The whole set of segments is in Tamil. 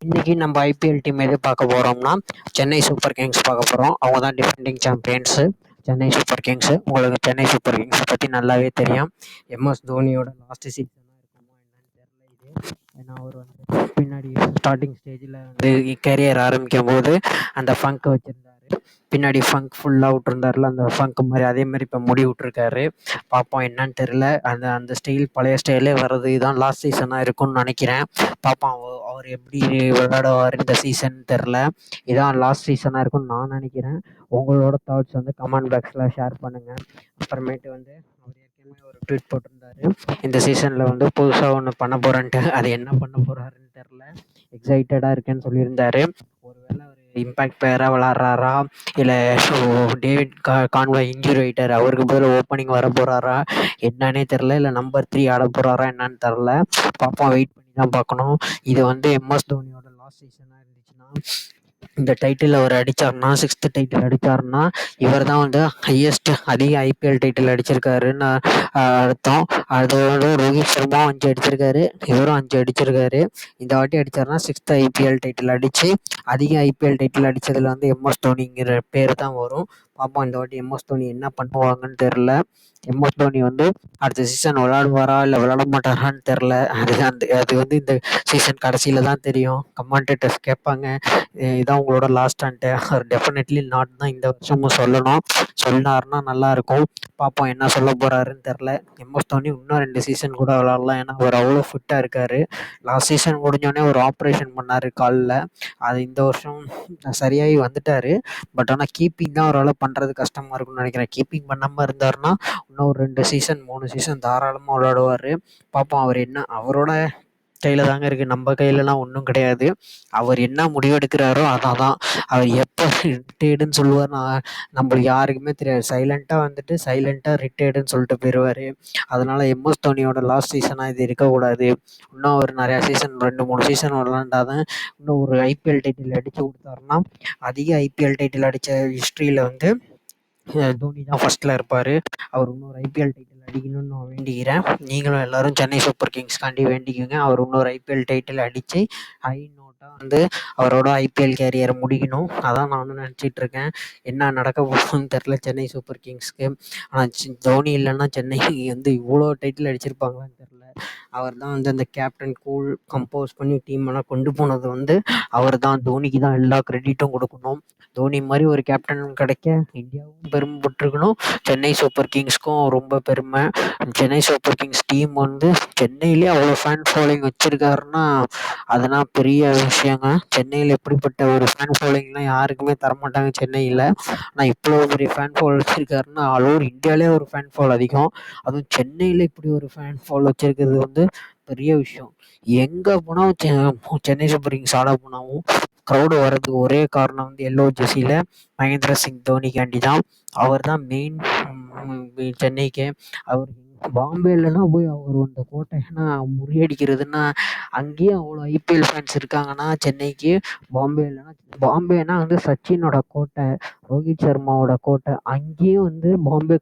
இன்னைக்கு நம்ம ஐபிஎல் டீம் எது பார்க்க போறோம்னா சென்னை சூப்பர் கிங்ஸ் பார்க்க போறோம். அவங்க தான் defending champions Chennai Super Kings. உங்களுக்கு சென்னை சூப்பர் கிங்ஸ் பத்தி நல்லாவே தெரியும். எம்எஸ் தோனியோட லாஸ்ட் சீசனாக இருக்குமோ என்னன்னு தெரியல இது. ஏன்னா அவர் வந்து பின்னாடி ஸ்டார்டிங் ஸ்டேஜில் வந்து கேரியர் ஆரம்பிக்கும் போது அந்த ஃபங்க் வச்சிருந்தாரு. பின்னாடி ஃபங்க் ஃபுல்லாக விட்டுருந்தாருல, அந்த ஃபங்க் மாதிரி அதே மாதிரி இப்போ முடி விட்டுருக்காரு. பார்ப்போம் என்னன்னு தெரியல. அந்த அந்த ஸ்டைல் பழைய ஸ்டைலே வர்றது இதுதான் லாஸ்ட் சீசனாக இருக்கும்னு நினைக்கிறேன். பார்ப்போம் அவர் எப்படி விளையாடுவார் இந்த சீசன் தெரில. இதான் லாஸ்ட் சீசனாக இருக்கும்னு நான் நினைக்கிறேன். உங்களோட தாட்ஸ் வந்து கமெண்ட் பாக்ஸில் ஷேர் பண்ணுங்கள். அப்புறமேட்டு வந்து அவர் ஏற்கனவே ஒரு ட்வீட் போட்டிருந்தாரு, இந்த சீசனில் வந்து புதுசாக ஒன்று பண்ண போகிறேன்ட்டு. அது என்ன பண்ண போகிறாருன்னு தெரில. எக்ஸைட்டடாக இருக்கேன்னு சொல்லியிருந்தாரு. ஒருவேளை அவர் இம்பேக்ட் பிளேயராக விளாட்றாரா, இல்லை டேவிட் கான்வாய் இன்ஜுரி ஆகிட்டார், அவருக்கு பதில் ஓப்பனிங் வர போகிறாரா என்னன்னே தெரில. இல்லை நம்பர் 3 ஆட போகிறாரா என்னன்னு தெரில. பார்ப்போம், வெயிட் பண்ணி தான் பார்க்கணும். இது வந்து எம்எஸ் தோனியோட லாஸ்ட் சீசனாக இருந்துச்சுன்னா, இந்த டைட்டில் அவர் அடித்தார்னா, 6th டைட்டில் அடித்தார்னா, இவர் தான் வந்து அதிக ஐபிஎல் டைட்டில் அடிச்சிருக்காருன்னு அர்த்தம். அதோட ரோஹித் சர்மா 5 அடிச்சிருக்காரு, இவரும் 5 அடிச்சிருக்காரு. இந்த வாட்டி அடித்தார்னா 6th ஐபிஎல் டைட்டில் அடித்து அதிக ஐபிஎல் டைட்டில் அடித்ததில் வந்து எம்எஸ் தோனிங்கிற பேர் தான் வரும். பார்ப்போம் இந்த வாட்டி எம்எஸ் தோனி என்ன பண்ணுவாங்கன்னு தெரில. எம்எஸ் தோனி வந்து அடுத்த சீசன் விளையாடுவாரா இல்லை விளையாட மாட்டாரான்னு தெரில. அது வந்து இந்த சீசன் கடைசியில் தான் தெரியும். கமெண்டேட்டர்ஸ் கேட்பாங்க, இதான் உங்களோட லாஸ்டான்ட்டு. அவர் டெஃபினெட்லி நாட் தான் இந்த வருஷமும் சொல்லணும். சொன்னார்னா நல்லாயிருக்கும். பார்ப்போம் என்ன சொல்ல போகிறாருன்னு தெரில. எம்எஸ் தோனி இன்னும் 2 சீசன் கூட விளாட்லாம். ஏன்னா அவர் அவ்வளோ ஃபிட்டாக இருக்கார். லாஸ்ட் சீசன் முடிஞ்சோடனே ஒரு ஆப்ரேஷன் பண்ணார் காலில். அது இந்த வருஷம் சரியாகி வந்துட்டார். பட் ஆனால் கீப்பிங் தான் அவரால் பண்ணுறது கஷ்டமாக இருக்கும்னு நினைக்கிறேன். கீப்பிங் பண்ணாமல் இருந்தார்னா இன்னும் ஒரு 2 சீசன் 3 சீசன் தாராளமாக விளையாடுவார். பார்ப்போம் அவர் என்ன, அவரோட கையில் தாங்க இருக்குது, நம்ம கையிலலாம் ஒன்றும் கிடையாது. அவர் என்ன முடிவெடுக்கிறாரோ அதான் தான். அவர் எப்போ ரிட்டையர்டுன்னு சொல்லுவார் நம்மளுக்கு யாருக்குமே தெரியாது. சைலண்ட்டாக வந்துட்டு சைலண்ட்டாக ரிட்டையர்டுன்னு சொல்லிட்டு போயிடுவார். அதனால் எம்எஸ் தோனியோட லாஸ்ட் சீசனாக இது இருக்கக்கூடாது. இன்னும் அவர் நிறையா சீசன் 2-3 சீசன் விளாண்டாதான் இன்னும் ஒரு ஐபிஎல் டைட்டில் அடித்து கொடுத்தாருன்னா, அதிக ஐபிஎல் டைட்டில் அடித்த ஹிஸ்ட்ரியில் வந்து தோனி தான் ஃபஸ்ட்டில் இருப்பார். அவர் இன்னொரு ஐபிஎல் டைட்டில் அடிக்கணும்னு நான் வேண்டிக்கிறேன். நீங்களும் எல்லோரும் சென்னை சூப்பர் கிங்ஸ்காண்டி வேண்டிக்குங்க. அவர் இன்னொரு ஐபிஎல் டைட்டில் அடித்து ஹை நோட்டாக வந்து அவரோட ஐபிஎல் கேரியரை முடிக்கணும். அதான் நானும் நினச்சிட்டு இருக்கேன். என்ன நடக்க போகுதுன்னு தெரில சென்னை சூப்பர் கிங்ஸ்க்கு. ஆனால் தோனி இல்லைன்னா சென்னை வந்து இவ்வளோ டைட்டில் அடிச்சிருப்பாங்களான்னு தெரில. அவர் தான் வந்து அந்த கேப்டன் கூல் கம்போஸ் பண்ணி டீமெல்லாம் கொண்டு போனது வந்து அவர் தான். தோனிக்கு தான் எல்லா கிரெடிட்டும் கொடுக்கணும். தோனி மாதிரி ஒரு கேப்டன் கிடைக்க இந்தியாவும் பெருமைப்பட்டிருக்கணும். சென்னை சூப்பர் கிங்ஸ்க்கும் ரொம்ப பெருமை. சென்னை சூப்பர் கிங்ஸ் டீம் வந்து சென்னையிலே அவ்வளோ ஃபேன் ஃபாலோயிங் வச்சுருக்காருன்னா அதெல்லாம் பெரிய விஷயங்க. சென்னையில் எப்படிப்பட்ட ஒரு ஃபேன் ஃபாலோயிங்லாம் யாருக்குமே தரமாட்டாங்க சென்னையில். ஆனால் இவ்வளோ பெரிய ஃபேன் ஃபாலோ வச்சுருக்காருன்னா ஆல் ஓவர் இந்தியாவிலே ஒரு ஃபேன் ஃபாலோ அதிகம். அதுவும் சென்னையில் இப்படி ஒரு ஃபேன் ஃபாலோ வச்சுருக்கிறது வந்து பெரிய விஷயம். எங்கே போனாலும் சென்னை சூப்பர் கிங்ஸ் ஆட போனாலும் க்ரௌடு வர்றதுக்கு ஒரே காரணம் வந்து எல்லோ ஜெர்சியில் மகேந்திர சிங் தோனிக்காண்டி தான். அவர் தான் மெயின் சென்னைக்கு. அவர் பாம்பேலனா போய் அவர் அந்த கோட்டைன்னா முறியடிக்கிறதுன்னா, அங்கேயும் அவ்வளோ ஐபிஎல் ஃபேன்ஸ் இருக்காங்கன்னா சென்னைக்கு. பாம்பேனா வந்து சச்சினோட கோட்டை, ரோஹித் சர்மாவோட கோட்டை. அங்கேயும் வந்து பாம்பே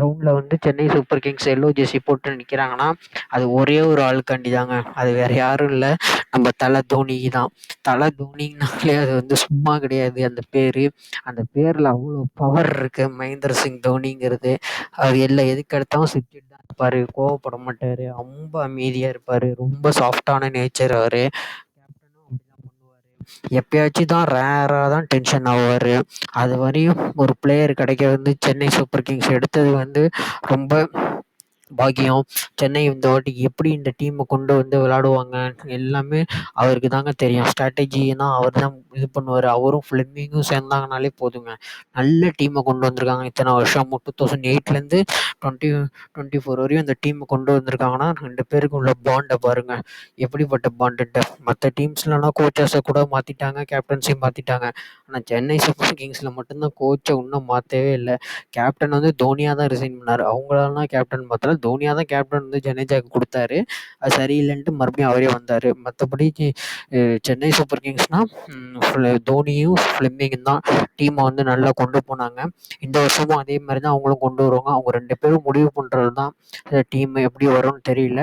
கிரவுண்டில் வந்து Chennai Super Kings yellow Jersey போட்டு நிற்கிறாங்கன்னா அது ஒரே ஒரு ஆளுக்காண்டி தாங்க. அது வேறு யாரும் இல்லை, நம்ம தலை தோனிக்கு தான். தலை தோனிங்கனாலே அது வந்து சும்மா கிடையாது. அந்த பேரில் அவ்வளோ பவர் இருக்குது. மகேந்திர சிங் தோனிங்கிறது அவர் எதுக்கு எடுத்தாலும் சிரிச்சுட்டு தான் இருப்பார். கோவப்பட மாட்டார். ரொம்ப அமைதியாக இருப்பார். ரொம்ப சாஃப்டான நேச்சர் அவர். கேப்டனும் அப்படிதான் பண்ணுவார். எப்பயாச்சும் தான் ரேராக தான் டென்ஷன் ஆவார். அது வரையும் ஒரு பிளேயர் கிடைக்க வந்து சென்னை சூப்பர் கிங்ஸ் எடுத்தது வந்து ரொம்ப பாக்கியம். சென்னை இந்த வாட்டிக்கு எப்படி இந்த டீமை கொண்டு வந்து விளையாடுவாங்க எல்லாமே அவருக்கு தாங்க தெரியும். ஸ்ட்ராட்டஜினா அவர் தான் இது பண்ணுவார். அவரும் ஃப்ளெமிங்கும் சேர்ந்தாங்கனாலே போதுங்க, நல்ல டீமை கொண்டு வந்திருக்காங்க. இத்தனை வருஷம் 2008லேருந்து 2024 வரையும் இந்த டீமை கொண்டு வந்திருக்காங்கன்னா 2 பேருக்கு உள்ள பாண்டை பாருங்கள், எப்படிப்பட்ட பாண்டுன்ட்டு. மற்ற டீம்ஸ்லலாம் கோச்சஸை கூட மாற்றிட்டாங்க, கேப்டன்சி மாற்றிட்டாங்க. ஆனால் சென்னை சூப்பர் கிங்ஸில் மட்டும்தான் கோச்சை இன்னும் மாற்றவே இல்லை. கேப்டன் வந்து தோனியாக தான் ரிசைன் பண்ணார். அவங்களெல்லாம் கேப்டன் மாற்றல, தோனியாக தான் கேப்டன் வந்து ஜடேஜாவுக்கு கொடுத்தாரு. அது சரியில்லைன்ட்டு மறுபடியும் அவரே வந்தார். மற்றபடி சென்னை சூப்பர் கிங்ஸ்னால் தோனியும் ஃப்ளெமிங்கும் தான் டீமை வந்து நல்லா கொண்டு போனாங்க. இந்த வருஷமும் அதே மாதிரி தான் அவங்களும் கொண்டு வருவாங்க. அவங்க 2 பேரும் முடிவு பண்ணுறது தான் டீம் எப்படி வரும்னு தெரியல,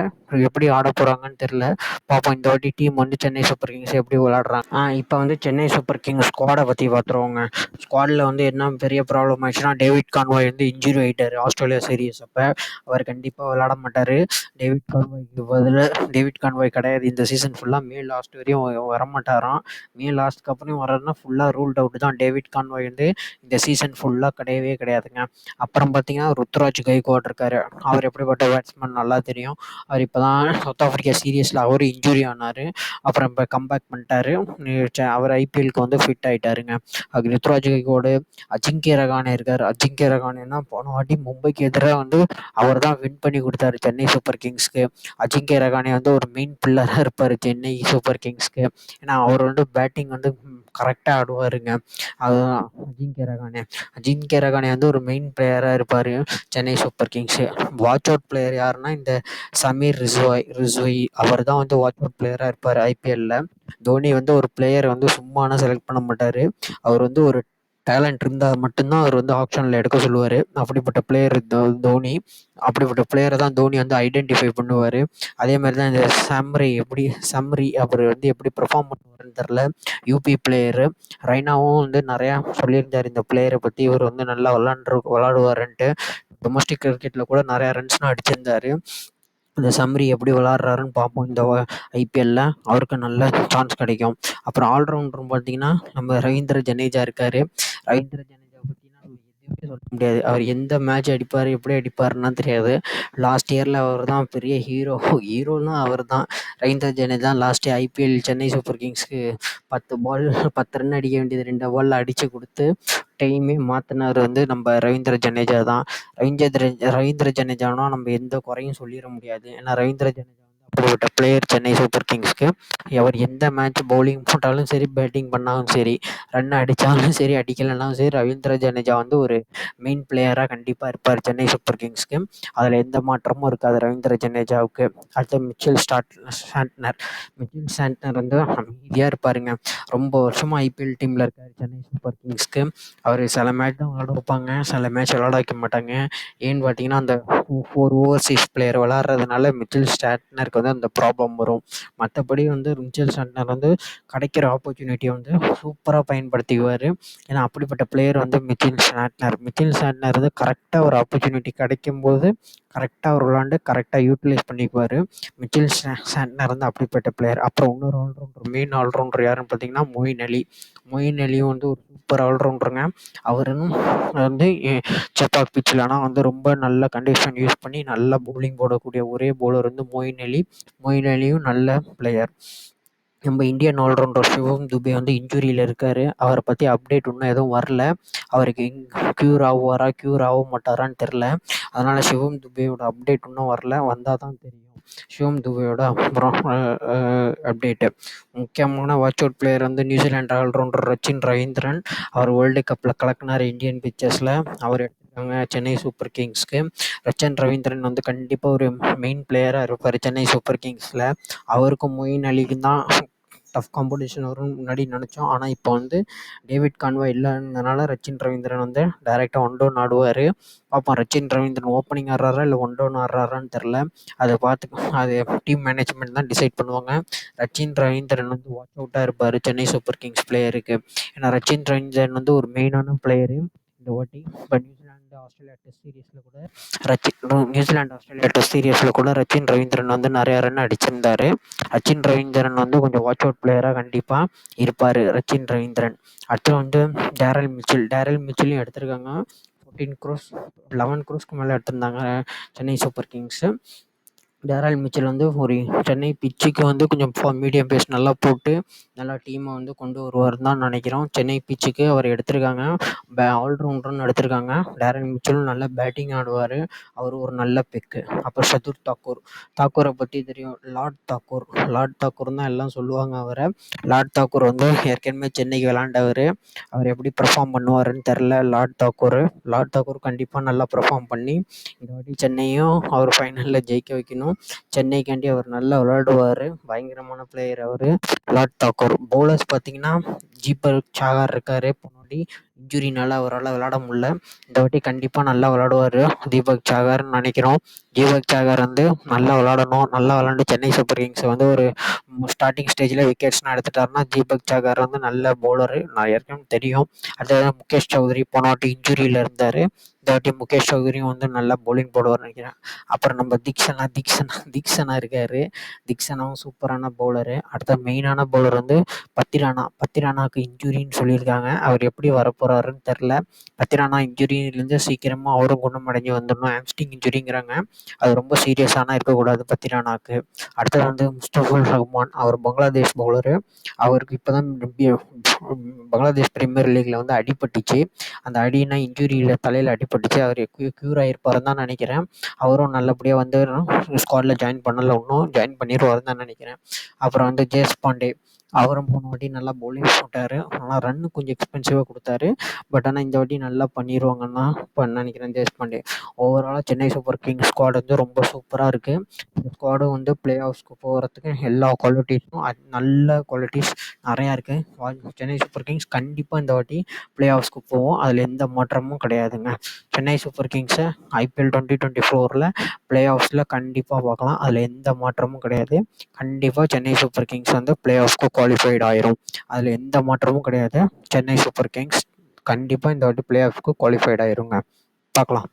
எப்படி ஆட போகிறாங்கன்னு தெரியல. பார்ப்போம் இந்த வாட்டி டீம் வந்து சென்னை சூப்பர் கிங்ஸ் எப்படி விளாட்றாங்க. இப்போ வந்து சென்னை சூப்பர் கிங்ஸ் ஸ்குவாடை பற்றி பார்த்துருவோங்க. ஸ்குவாடில் வந்து என்ன பெரிய ப்ராப்ளம் ஆயிடுச்சுன்னா, டேவிட் கான்வாய் வந்து இன்ஜுரி ஆகிட்டார் ஆஸ்திரேலியா சீரீஸ் அப்போ. அவர் கண்டிப்பாக விளாட மாட்டார். டேவிட் கான்வாய் கிடையாது இந்த சீசன் ஃபுல்லாக. மே லாஸ்ட் வரையும் வரமாட்டாராம். மே லாஸ்ட்டுக்கு அப்புறம் வர்றதுனா ஃபுல்லாக ரூல்ட் அவுட் தான். டேவிட் கான்வாய் வந்து இந்த சீசன் ஃபுல்லாக கிடையவே கிடையாதுங்க. அப்புறம் பார்த்தீங்கன்னா ருத்ராஜ் கைக்வாட் இருக்கார். அவர் எப்படிப்பட்ட பேட்ஸ்மேன் நல்லா தெரியும். அவர் இப்போ தான் சவுத் ஆஃப்ரிக்கா சீரீஸில் அவர் இன்ஜுரி ஆனார். அப்புறம் இப்போ கம்பேக் பண்ணிட்டாரு. அவர் ஐபிஎல்க்கு வந்து ஃபிட் ஆகிட்டாருங்க. அது ருத்ராஜ் கைக்வாடு. அஜிங்கிய ரகானே இருக்கார். அஜிங்கிய ரகானேன்னா போன வாட்டி மும்பைக்கு எதிராக வந்து அவர் தான் வின் பண்ணி கொடுத்தாரு சென்னை சூப்பர் கிங்ஸ்க்கு. அஜிங்கிய ரகானே வந்து ஒரு மெயின் பில்லராக இருப்பார் சென்னை சூப்பர் கிங்ஸ்க்கு. ஏன்னா அவர் வந்து பேட்டிங் வந்து கரெக்டாக ஆடுவாருங்க. அதுதான் அஜிங்கிய ரகானே வந்து ஒரு மெயின் பிளேயராக இருப்பார் Chennai super kings. Watch out player யாருன்னா இந்த சமீர் ரிஸ்வாய் அவர் தான் வந்து வாட்ச் அவுட் பிளேயராக இருப்பார் ஐபிஎல்லில். தோனி வந்து ஒரு பிளேயரை வந்து சும்மானா செலக்ட் பண்ண மாட்டார். அவர் வந்து ஒரு டேலண்ட் இருந்தால் மட்டும்தான் அவர் வந்து ஆப்ஷனில் எடுக்க சொல்லுவார். அப்படிப்பட்ட பிளேயர் தோனி. அப்படிப்பட்ட பிளேயரை தான் தோனி வந்து ஐடென்டிஃபை பண்ணுவார். அதே மாதிரி தான் இந்த சம்ரி அவர் வந்து எப்படி பெர்ஃபார்ம் பண்ணுவாருன்னு தெரில. UP player. ரெய்னாவும் வந்து நிறையா சொல்லியிருந்தார் இந்த பிளேயரை பற்றி. இவர் வந்து நல்லா விளாடுவாருன்ட்டு. டொமஸ்டிக் கிரிக்கெட்டில் கூட நிறையா ரன்ஸ்லாம் அடிச்சிருந்தார். இந்த சம்ரி எப்படி விளாட்றாருன்னு பார்ப்போம் இந்த ஐபிஎல்லில். அவருக்கு நல்ல சான்ஸ் கிடைக்கும். அப்புறம் ஆல்ரவுண்டரும் பார்த்தீங்கன்னா நம்ம ரவீந்திர ஜடேஜா இருக்கார். ரவீந்திர ஜடேஜா பற்றினா நம்ம எதுவுமே சொல்ல முடியாது. அவர் எந்த மேட்ச் அடிப்பார் எப்படி அடிப்பாருன்னா தெரியாது. லாஸ்ட் இயரில் அவர் தான் பெரிய ஹீரோலாம் அவர் தான். Ravindra Jadeja last IPL Chennai Super கிங்ஸ்க்கு 10 ரன் அடிக்க வேண்டியது 2 பாலில் அடித்து கொடுத்து டைமே மாற்றினார் வந்து நம்ம ரவீந்திர ஜடேஜா தான். ரவீந்திர ஜடேஜானா நம்ம எந்த குறையும் சொல்லிட முடியாது. ஏன்னா ரவீந்திர ஜடேஜா வந்து அப்படிப்பட்ட பிளேயர் சென்னை சூப்பர் கிங்ஸ்க்கு. அவர் எந்த மேட்ச் பவுலிங் போட்டாலும் சரி, பேட்டிங் பண்ணாலும் சரி, ரன் அடித்தாலும் சரி, அடிக்கலைனாலும் சரி, ரவீந்திர ஜடேஜா வந்து ஒரு மெயின் பிளேயராக கண்டிப்பாக இருப்பார் சென்னை சூப்பர் கிங்ஸ்க்கு. அதில் எந்த மாற்றமும் இருக்காது ரவீந்திர ஜடேஜாவுக்கு. அடுத்து மிச்சல் சாண்ட்னர் வந்து அமைதியாக இருப்பாருங்க. ரொம்ப வருஷமாக ஐபிஎல் டீமில் இருக்கார் சென்னை சூப்பர் கிங்ஸ்க்கு. அவர் சில மேட்ச் தான் விளாட வைப்பாங்க, சில மேட்ச் விளாட வைக்க மாட்டாங்க. ஏன்னு பார்த்தீங்கன்னா அந்த 4 ஓவர்சீஸ் பிளேயர் விளாட்றதுனால மிச்சல் சாண்ட்னருக்கு வந்து அந்த ப்ராப்ளம் வரும். மற்றபடி வந்து மிச்சல் சாண்ட்னர் வந்து கிடைக்கிற ஆப்பர்ச்சுனிட்டியை வந்து சூப்பராக பயன்படுத்திக்குவார். ஏன்னா அப்படிப்பட்ட பிளேயர் வந்து மிச்சல் சாண்ட்னர் வந்து கரெக்டாக ஒரு ஆப்பர்ச்சுனிட்டி கிடைக்கும்போது கரெக்டாக அவர் விளாண்டு கரெக்டாக யூட்டிலைஸ் பண்ணிக்குவார். மிச்சல் சாண்ட்னர் வந்து அப்படிப்பட்ட பிளேயர். அப்புறம் இன்னொரு மெயின் ஆல்ரவுண்டர் யாருன்னு பார்த்தீங்கன்னா மொயின் அலியும் வந்து ஒரு சூப்பர் ஆல்ரவுண்டருங்க. அவரும் வந்து செப்பாக் பிச்சில் ஆனால் வந்து ரொம்ப நல்ல கண்டிஷன் யூஸ் பண்ணி நல்லா பவுலிங் போடக்கூடிய ஒரே பவுலர் வந்து மொயின் அலியும் நல்ல பிளேயர். நம்ம இந்தியன் ஆல்ரவுண்டர் சிவம் துபே வந்து இன்ஜுரியில் இருக்கார். அவரை பற்றி அப்டேட் இன்னும் எதுவும் வரல. அவருக்கு க்யூர் ஆக மாட்டாரான்னு தெரில. அதனால் சிவம் துபேயோட அப்டேட் இன்னும் வரல. வந்தால் தான் தெரியும் சிவம் துபேயோட அப்புறம் அப்டேட்டு. முக்கியமான வாட்ச் அவுட் பிளேயர் வந்து நியூசிலாந்து ஆல்ரவுண்டர் ரச்சின் ரவீந்திரன். அவர் வேர்ல்டு கப்பில் கலக்கினார் இந்தியன் பிச்சர்ஸில். அவர் எடுத்துருக்காங்க சென்னை சூப்பர் கிங்ஸ்க்கு. ரச்சின் ரவீந்திரன் வந்து கண்டிப்பாக ஒரு மெயின் பிளேயராக இருப்பார் சென்னை சூப்பர் கிங்ஸில். அவருக்கும் மொயின் அலிக்கும் தான் டஃப் காம்படிஷன் வரும்னு முன்னாடி நினச்சோம். ஆனால் இப்போ வந்து டேவிட் கான்வாய் இல்லைன்றதுனால ரச்சின் ரவீந்திரன் வந்து டைரெக்டாக 1 டவுன் ஆடுவார். பார்ப்போம் ரச்சின் ரவீந்திரன் ஓப்பனிங் ஆடுறாரா இல்லை 1 டவுன் ஆடுறாரான்னு தெரில. அது டீம் மேனேஜ்மெண்ட் தான் டிசைட் பண்ணுவாங்க. ரச்சின் ரவீந்திரன் வந்து வாட்ச் அவுட்டாக இருப்பார் சென்னை சூப்பர் கிங்ஸ் பிளேயருக்கு. ஏன்னா ரச்சின் ரவீந்திரன் வந்து ஒரு மெயினான பிளேயரு இந்த வாட்டி. இப்போ நியூசிலாந்து ஆஸ்திரேலியா டெஸ்ட் சீரீஸில் கூட ரச்சின் ரவீந்திரன் வந்து நிறையா ரன் அடிச்சிருந்தார். ரச்சின் ரவீந்திரன் வந்து கொஞ்சம் வாட்ச் அவுட் பிளேயராக கண்டிப்பாக இருப்பார் ரச்சின் ரவீந்திரன். அடுத்து வந்து டேரல் மிச்சலையும் எடுத்திருக்காங்க. 11 crores மேலே எடுத்திருந்தாங்க Chennai super kings. Daryl Mitchell வந்து ஒரு சென்னை பிச்சுக்கு வந்து கொஞ்சம் மீடியம் பேஸ் நல்லா போட்டு நல்லா டீமை வந்து கொண்டு வருவார்னு தான் நினைக்கிறோம். சென்னை பிச்சுக்கு அவர் எடுத்திருக்காங்க. ஆல்ரவுண்டர்னு எடுத்திருக்காங்க. டேரல் மிச்சலும் நல்லா பேட்டிங் ஆடுவார். அவர் ஒரு நல்ல பிக்கு. அப்புறம் சதுர் தாக்கூரை பற்றி தெரியும். லார்ட் தாக்கூர் தான் எல்லாம் சொல்லுவாங்க அவரை. லார்ட் தாக்கூர் வந்து ஏற்கனவே சென்னைக்கு விளாண்டவர். அவர் எப்படி பெர்ஃபார்ம் பண்ணுவாருன்னு தெரில. லார்ட் தாக்கூர் கண்டிப்பாக நல்லா பெர்ஃபார்ம் பண்ணி இந்த வாட்டி சென்னையும் அவர் ஃபைனலில் ஜெயிக்க வைக்கணும். சென்னைக்காண்டி அவர் நல்லா விளையாடுவார். பயங்கரமான பிளேயர் அவர். விராட் தாக்கூர். பவுலர்ஸ் பார்த்தீங்கன்னா தீபக் சாகர் இருக்கார். முன்னாடி இன்ஜுரினால அவரால் விளையாட முடியல. இந்த வாட்டி கண்டிப்பாக நல்லா விளையாடுவார் தீபக் சாகர்னு நினைக்கிறோம். தீபக் சாகர் நல்லா விளையாடணும். நல்லா விளையாண்டு சென்னை சூப்பர் கிங்ஸை ஒரு ஸ்டார்டிங் ஸ்டேஜில் விக்கெட்ஸ்லாம் எடுத்துட்டாருன்னா தீபக் சாகர் நல்ல பவுலரு. நான் ஏற்கனவே தெரியும். அடுத்தது முகேஷ் சௌத்ரி போன வாட்டி இன்ஜுரியில் இருந்தார். இந்த வாட்டி முகேஷ் சௌத்ரியும் நல்லா பவுலிங் போடுவார்னு நினைக்கிறேன். அப்புறம் நம்ம தீக்ஷனா இருக்கார். தீக்ஷனாவும் சூப்பரான பவுலரு. அடுத்த மெயினான பவுலர் பத்திரானாவுக்கு இன்ஜுரின்னு சொல்லியிருக்காங்க. அவர் எப்படி வரப்போகிறாருன்னு தெரில. பத்திரானா இன்ஜுரியிலேருந்து சீக்கிரமாக அவரும் குணமடைஞ்சு வந்துடணும். ஹாம்ஸ்ட்ரிங் இன்ஜுரிங்கிறாங்க. அது ரொம்ப சீரியஸான இருக்கக்கூடாது பத்திரானாவுக்கு. அடுத்தது முஸ்தபிசுர் ரஹ்மான். அவர் பங்களாதேஷ் பவுலரு. அவருக்கு இப்போ தான் பங்களாதேஷ் பிரீமியர் லீக்கில் அடிபட்டுச்சு. அந்த அடினா இன்ஜுரியில் தலையில் அடிபட்டுச்சு. அவர் க்யூர் ஆகிருப்பாருன்னு தான் நினைக்கிறேன். அவரும் நல்லபடியாக ஸ்குவாடில் ஜாயின் பண்ணலை, இன்னும் ஜாயின் பண்ணிடுவாருன்னு தான் நினைக்கிறேன். அப்புறம் தேஷ்பாண்டே. அவரும் போன வாட்டி நல்லா பவுலிங் போட்டார். ஆனால் ரன்னு கொஞ்சம் எக்ஸ்பென்சிவாக கொடுத்தாரு. பட் ஆனால் இந்த வாட்டி நல்லா பண்ணிடுவாங்கன்னு தான் இப்போ நினைக்கிறேன் தேஷ்பாண்டே. ஓவராலாக சென்னை சூப்பர் கிங்ஸ் ஸ்குவாட் ரொம்ப சூப்பராக இருக்குது. இந்த ஸ்குவாடு பிளே ஆஃப்ஸ்க்கு போகிறதுக்கு எல்லா குவாலிட்டிஸும் நல்ல குவாலிட்டிஸ் நிறையா இருக்குது. சென்னை சூப்பர் கிங்ஸ் கண்டிப்பாக இந்த வாட்டி பிளே ஆஃப்ஸ்க்கு போவோம். அதில் எந்த மாற்றமும் கிடையாதுங்க. சென்னை சூப்பர் கிங்ஸை IPL 2024 பிளே ஆஃப்ஸில் கண்டிப்பாக பார்க்கலாம். அதில் எந்த மாற்றமும் கிடையாது. கண்டிப்பாக சென்னை சூப்பர் கிங்ஸ் பிளே ஆஃப்ஸ்க்கு குவாலிஃபைடு ஆயிரும். அதில் எந்த மாற்றமும் கிடையாது. சென்னை சூப்பர் கிங்ஸ் கண்டிப்பாக இந்த வாட்டி பிளே ஆஃப்ஸ்க்கு குவாலிஃபைடு ஆயிருங்க. பார்க்கலாம்.